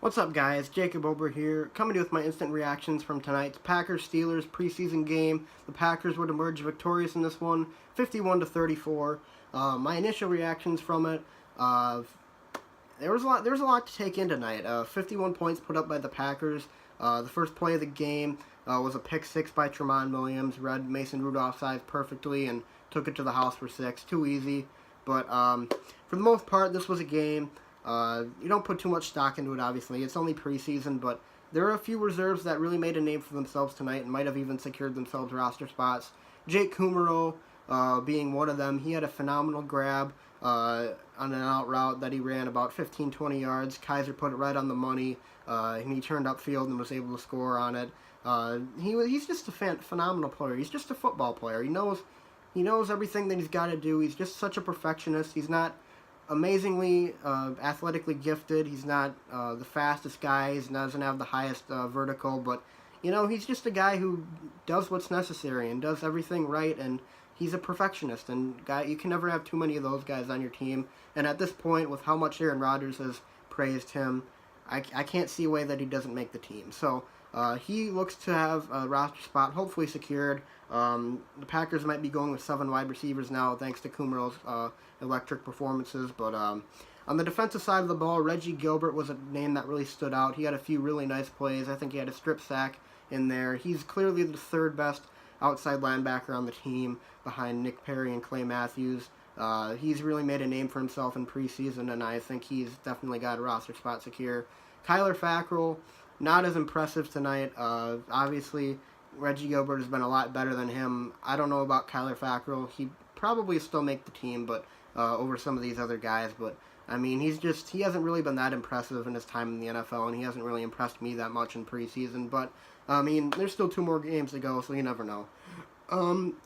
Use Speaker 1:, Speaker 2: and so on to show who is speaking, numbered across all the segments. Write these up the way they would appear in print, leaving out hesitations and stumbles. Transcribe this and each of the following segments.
Speaker 1: What's up, guys? Jacob Ober here, coming to you with my instant reactions from tonight's Packers-Steelers preseason game. The Packers would emerge victorious in this one, 51-34. My initial reactions from it, there was a lot to take in tonight. 51 points put up by the Packers. The first play of the game was a pick six by Tramon Williams. Read Mason Rudolph's eyes perfectly and took it to the house for 6. Too easy. But for the most part, this was a game. You don't put too much stock into it, obviously. It's only preseason, but there are a few reserves that really made a name for themselves tonight and might have even secured themselves roster spots. Jake Kummerow being one of them. He had a phenomenal grab on an out route that he ran about 15-20 yards. Kaiser put it right on the money, and he turned upfield and was able to score on it. He's just a phenomenal player. He's just a football player. He knows everything that he's got to do. He's just such a perfectionist. He's not amazingly athletically gifted. He's not the fastest guy. He doesn't have the highest vertical, but he's just a guy who does what's necessary and does everything right, and he's a perfectionist. And you can never have too many of those guys on your team. And at this point, with how much Aaron Rodgers has praised him, I can't see a way that he doesn't make the team. So he looks to have a roster spot hopefully secured. The Packers might be going with 7 wide receivers now thanks to Kummerow's electric performances. But on the defensive side of the ball, Reggie Gilbert was a name that really stood out. He had a few really nice plays. I think he had a strip sack in there. He's clearly the third best outside linebacker on the team behind Nick Perry and Clay Matthews. He's really made a name for himself in preseason, and I think he's definitely got a roster spot secure. Kyler Fackrell, not as impressive tonight. Obviously, Reggie Gilbert has been a lot better than him. I don't know about Kyler Fackrell. He probably still make the team, but over some of these other guys. But I mean, he hasn't really been that impressive in his time in the NFL, and he hasn't really impressed me that much in preseason. But I mean, there's still 2 more games to go, so you never know.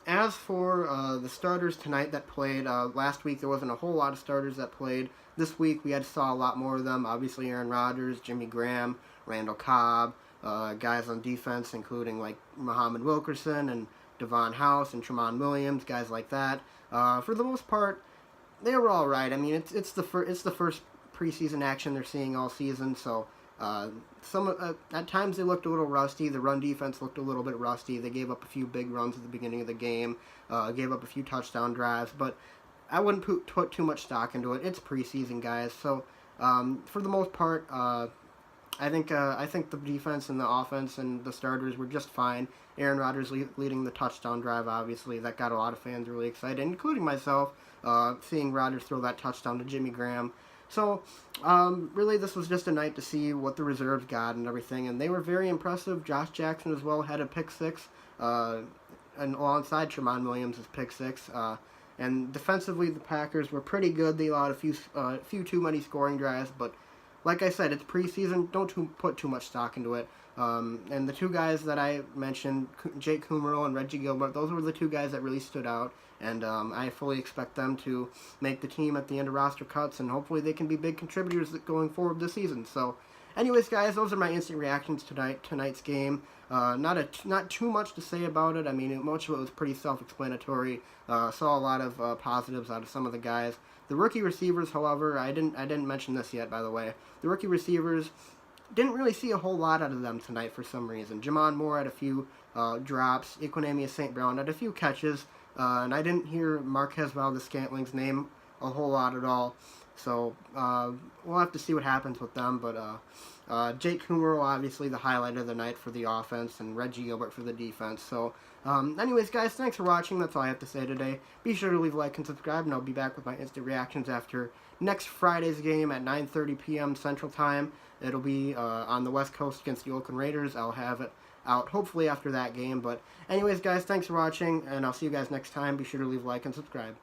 Speaker 1: As for the starters tonight that played, last week there wasn't a whole lot of starters that played. This week we saw a lot more of them. Obviously Aaron Rodgers, Jimmy Graham, Randall Cobb, guys on defense including like Muhammad Wilkerson and Devon House and Tramon Williams, guys like that. For the most part, they were all right. I mean, it's the first preseason action they're seeing all season, so at times they looked a little rusty. The run defense looked a little bit rusty. They gave up a few big runs at the beginning of the game, gave up a few touchdown drives, but I wouldn't put too much stock into it. It's preseason, guys. So for the most part, I think the defense and the offense and the starters were just fine. Aaron Rodgers leading the touchdown drive, obviously, that got a lot of fans really excited, including myself, seeing Rodgers throw that touchdown to Jimmy Graham. So, really, this was just a night to see what the reserves got and everything, and they were very impressive. Josh Jackson as well had a pick 6, and alongside Tramon Williams' pick 6. And defensively, the Packers were pretty good. They allowed a few too many scoring drives, but like I said, it's preseason. Don't put too much stock into it. And the 2 guys that I mentioned, Jake Kummerow and Reggie Gilbert, those were the 2 guys that really stood out. And I fully expect them to make the team at the end of roster cuts, and hopefully they can be big contributors going forward this season. So, anyways, guys, those are my instant reactions to tonight's game. Not too much to say about it. I mean, much of it was pretty self-explanatory. Saw a lot of positives out of some of the guys. The rookie receivers, however, I didn't mention this yet, by the way. The rookie receivers, didn't really see a whole lot out of them tonight for some reason. Jamon Moore had a few drops. Equinemius St. Brown had a few catches. And I didn't hear Marquez Valdes-Scantling's name a whole lot at all. So we'll have to see what happens with them. But Jake Kummerow, obviously the highlight of the night for the offense, and Reggie Gilbert for the defense. So anyways, guys, thanks for watching. That's all I have to say today. Be sure to leave a like and subscribe, and I'll be back with my instant reactions after next Friday's game at 9:30 p.m. Central Time. It'll be on the West Coast against the Oakland Raiders. I'll have it out hopefully after that game. But anyways, guys, thanks for watching, and I'll see you guys next time. Be sure to leave a like and subscribe.